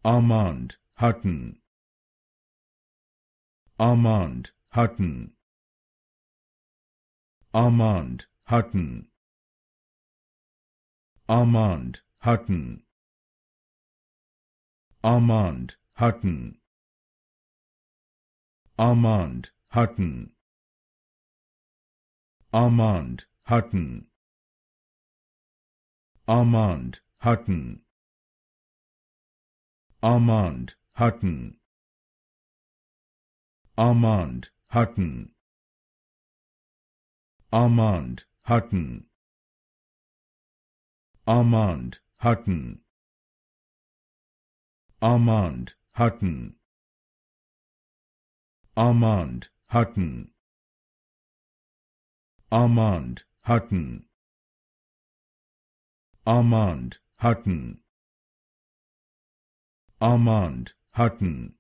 Armand Hutton. Armand Hutton. Armand Hutton. Armand Hutton. Armand Hutton. Armand Hutton. Armand Hutton. Armand Hutton. Armand Hutton. Armand Hutton. Armand Hutton. Armand Hutton. Armand Hutton. Armand Hutton. Armand Hutton. Armand Hutton. Armand Hutton.